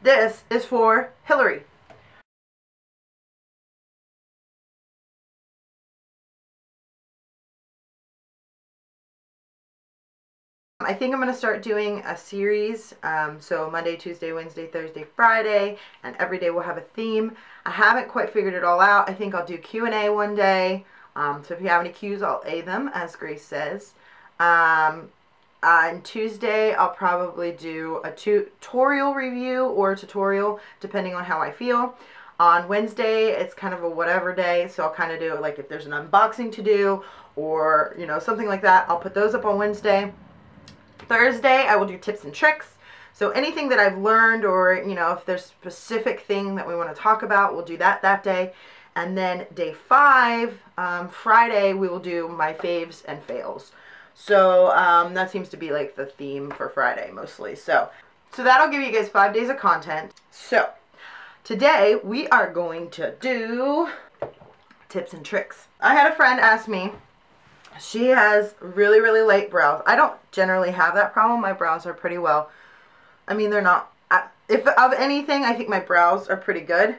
This is for Hillary. I think I'm going to start doing a series, so Monday, Tuesday, Wednesday, Thursday, Friday, and every day we'll have a theme. I haven't quite figured it all out. I think I'll do Q&A one day, so if you have any Q's, I'll A them, as Grace says. On Tuesday, I'll probably do a tutorial review or a tutorial, depending on how I feel. On Wednesday, it's kind of a whatever day, so I'll kind of do it like if there's an unboxing to do or, you know, something like that. I'll put those up on Wednesday. Thursday, I will do tips and tricks. So anything that I've learned, or, you know, if there's a specific thing that we want to talk about, we'll do that day. And then day 5, Friday, we will do my faves and fails. So that seems to be like the theme for Friday mostly. So that'll give you guys 5 days of content. So today we are going to do tips and tricks. I had a friend ask me, she has really, really light brows. I don't generally have that problem. My brows are pretty well. I mean, they're not, if of anything, I think my brows are pretty good.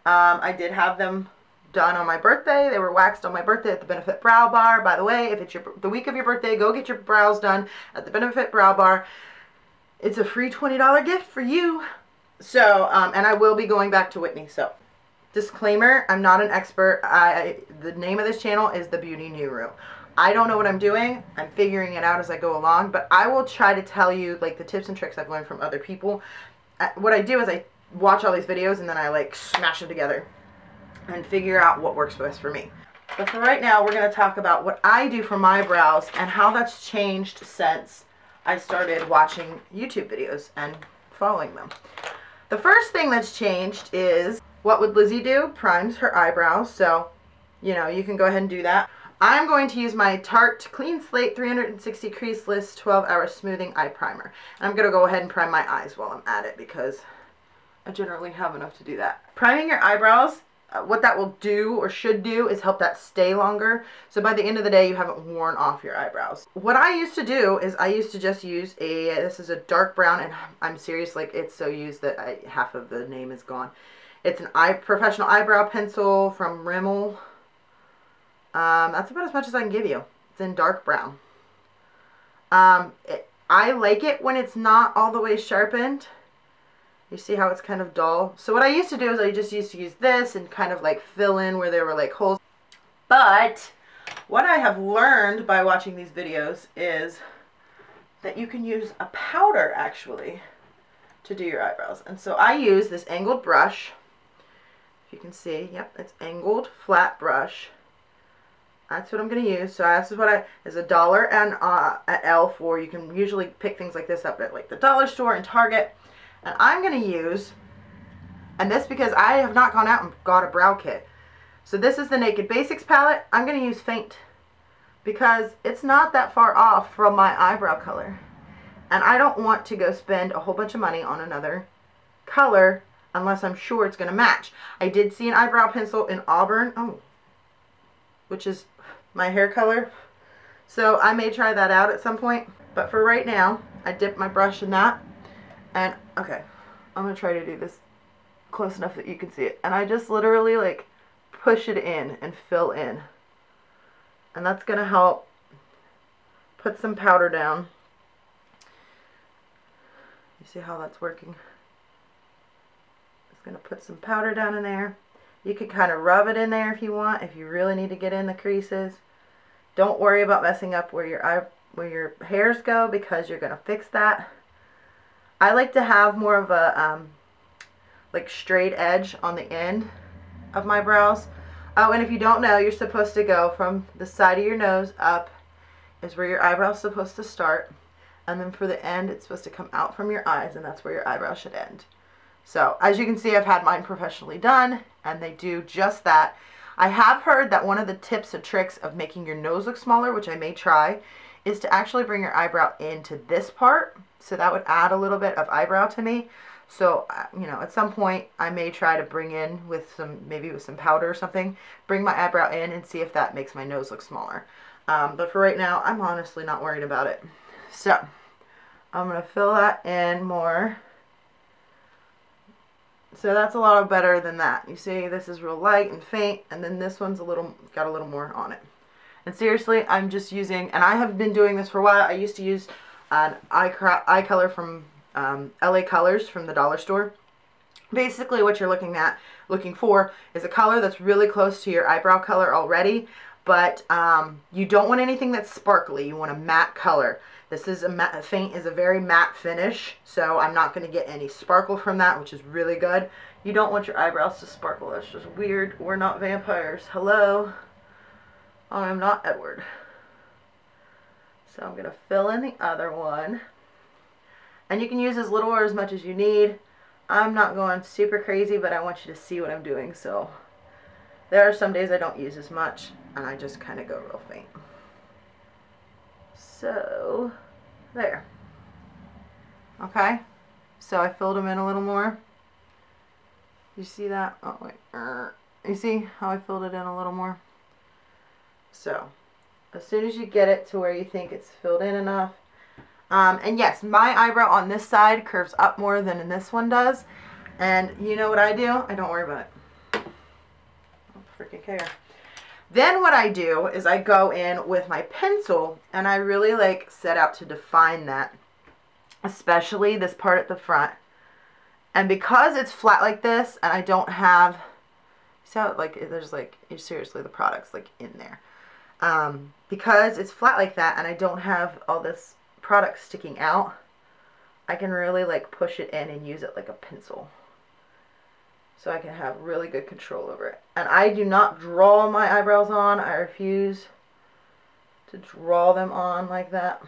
I did have them done on my birthday. They were waxed on my birthday at the Benefit Brow Bar. By the way, if it's the week of your birthday, go get your brows done at the Benefit Brow Bar. It's a free $20 gift for you. So, and I will be going back to Whitney. So, disclaimer, I'm not an expert. The name of this channel is The Beauty Nuru. I don't know what I'm doing. I'm figuring it out as I go along, but I will try to tell you like the tips and tricks I've learned from other people. What I do is I watch all these videos and then I like smash them together and figure out what works best for me. But for right now, we're going to talk about what I do for my brows and how that's changed since I started watching YouTube videos and following them. The first thing that's changed is, what would Lizzie do? Primes her eyebrows. So, you know, you can go ahead and do that. I'm going to use my Tarte Clean Slate 360 Creaseless 12-Hour Smoothing Eye Primer. And I'm going to go ahead and prime my eyes while I'm at it because I generally have enough to do that. Priming your eyebrows, what that will do or should do is help that stay longer. So by the end of the day, you haven't worn off your eyebrows. What I used to do is I used to just use this is a dark brown, and I'm serious, like it's so used that half of the name is gone. It's an professional eyebrow pencil from Rimmel. That's about as much as I can give you. It's in dark brown. I like it when it's not all the way sharpened. You see how it's kind of dull? So what I used to do is I just used to use this and kind of like fill in where there were like holes. But what I have learned by watching these videos is that you can use a powder actually to do your eyebrows. And so I use this angled brush. If you can see, yep, it's angled flat brush. That's what I'm going to use. So this is what is $1 and at Elf, or you can usually pick things like this up at like the dollar store and Target. And I'm going to use, and this because I have not gone out and got a brow kit. So this is the Naked Basics palette. I'm going to use Faint because it's not that far off from my eyebrow color. And I don't want to go spend a whole bunch of money on another color unless I'm sure it's going to match. I did see an eyebrow pencil in Auburn, which is my hair color. So I may try that out at some point. But for right now, I dip my brush in that. And, okay, I'm going to try to do this close enough that you can see it. And I just literally, like, push it in and fill in. And that's going to help put some powder down. You see how that's working? It's going to put some powder down in there. You could kind of rub it in there if you want, if you really need to get in the creases. Don't worry about messing up where your hairs go because you're going to fix that. I like to have more of a like straight edge on the end of my brows. Oh, and if you don't know, you're supposed to go from the side of your nose up is where your eyebrow's supposed to start. And then for the end, it's supposed to come out from your eyes, and that's where your eyebrow should end. So, as you can see, I've had mine professionally done, and they do just that. I have heard that one of the tips and tricks of making your nose look smaller, which I may try, is to actually bring your eyebrow into this part. So that would add a little bit of eyebrow to me. So, you know, at some point, I may try to bring in with some, maybe with some powder or something, bring my eyebrow in and see if that makes my nose look smaller. But for right now, I'm honestly not worried about it. So, I'm going to fill that in more So that's a lot better than that. You see, this is real light and faint, and then this one's got a little more on it. And seriously, I'm just using, and I have been doing this for a while. I used to use an eye color from LA Colors from the dollar store. Basically, what you're looking for is a color that's really close to your eyebrow color already, but you don't want anything that's sparkly. You want a matte color. This is a matte, faint is a very matte finish, so I'm not going to get any sparkle from that, which is really good. You don't want your eyebrows to sparkle. That's just weird. We're not vampires. Hello? I'm not Edward. So I'm going to fill in the other one. And you can use as little or as much as you need. I'm not going super crazy, but I want you to see what I'm doing. So there are some days I don't use as much, and I just kind of go real faint. So, there. Okay, so I filled them in a little more. You see that? Oh, wait. You see how I filled it in a little more? So, as soon as you get it to where you think it's filled in enough. And yes, my eyebrow on this side curves up more than in this one does. And you know what I do? I don't worry about it. I don't freaking care. Then what I do is I go in with my pencil and I really like set out to define that, especially this part at the front. And because it's flat like this and I don't have, see how like there's like, seriously the product's like in there. Because it's flat like that and I don't have all this product sticking out, I can really like push it in and use it like a pencil. So I can have really good control over it. And I do not draw my eyebrows on. I refuse to draw them on like that.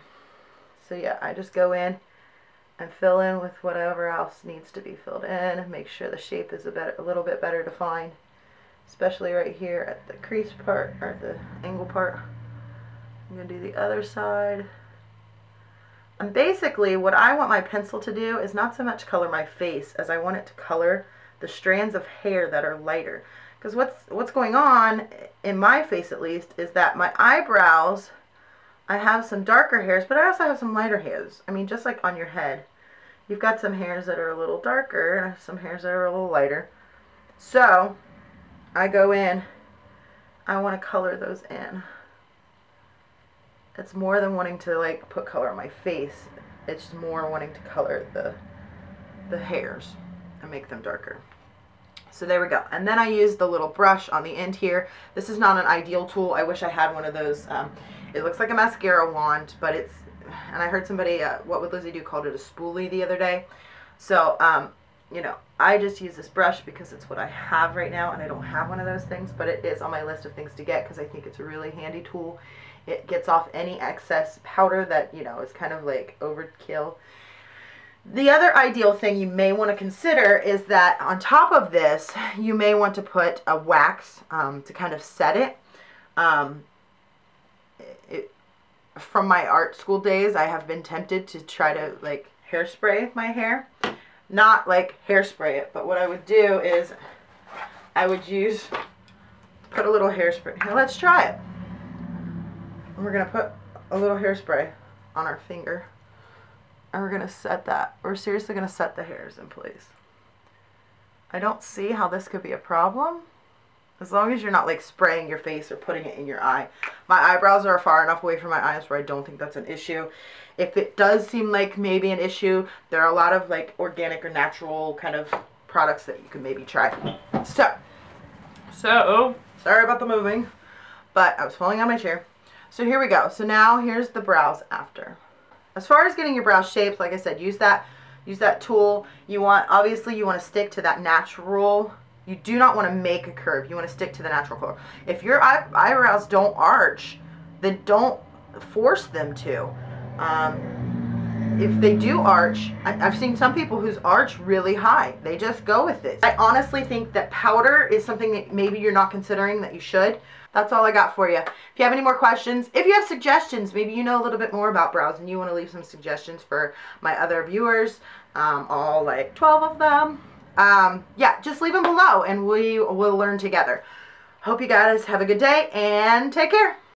So yeah, I just go in and fill in with whatever else needs to be filled in. Make sure the shape is a little bit better defined. Especially right here at the crease part, or the angle part. I'm going to do the other side. And basically what I want my pencil to do is not so much color my face as I want it to color the strands of hair that are lighter. Because what's going on, in my face at least, is that my eyebrows, I have some darker hairs, but I also have some lighter hairs. I mean, just like on your head. You've got some hairs that are a little darker and some hairs that are a little lighter. So, I go in, I want to color those in. It's more than wanting to like put color on my face. It's more wanting to color the hairs and make them darker. So there we go. And then I use the little brush on the end here. This is not an ideal tool. I wish I had one of those. It looks like a mascara wand, but it's, and I heard somebody, What Would Lizzie Do, called it a spoolie the other day. So, you know, I just use this brush because it's what I have right now, and I don't have one of those things, but it is on my list of things to get because I think it's a really handy tool. It gets off any excess powder that, you know, is kind of like overkill. The other ideal thing you may want to consider is that on top of this, you may want to put a wax to kind of set it. From my art school days, I have been tempted to try to like hairspray my hair. Not like hairspray it, but what I would do is I would put a little hairspray. Now let's try it. And we're going to put a little hairspray on our finger. And we're going to set that. We're seriously going to set the hairs in place. I don't see how this could be a problem. As long as you're not like spraying your face or putting it in your eye. My eyebrows are far enough away from my eyes where I don't think that's an issue. If it does seem like maybe an issue, there are a lot of like organic or natural kind of products that you can maybe try. So sorry about the moving, but I was falling on my chair. So here we go. So now here's the brows after. As far as getting your brows shaped, like I said, use that tool. Obviously you want to stick to that natural. You do not want to make a curve. You want to stick to the natural curve. If your eyebrows don't arch, then don't force them to. If they do arch, I've seen some people whose arch really high. They just go with it. I honestly think that powder is something that maybe you're not considering that you should. That's all I got for you. If you have any more questions, if you have suggestions, maybe you know a little bit more about brows and you want to leave some suggestions for my other viewers, all like 12 of them. Yeah, just leave them below and we will learn together. Hope you guys have a good day and take care.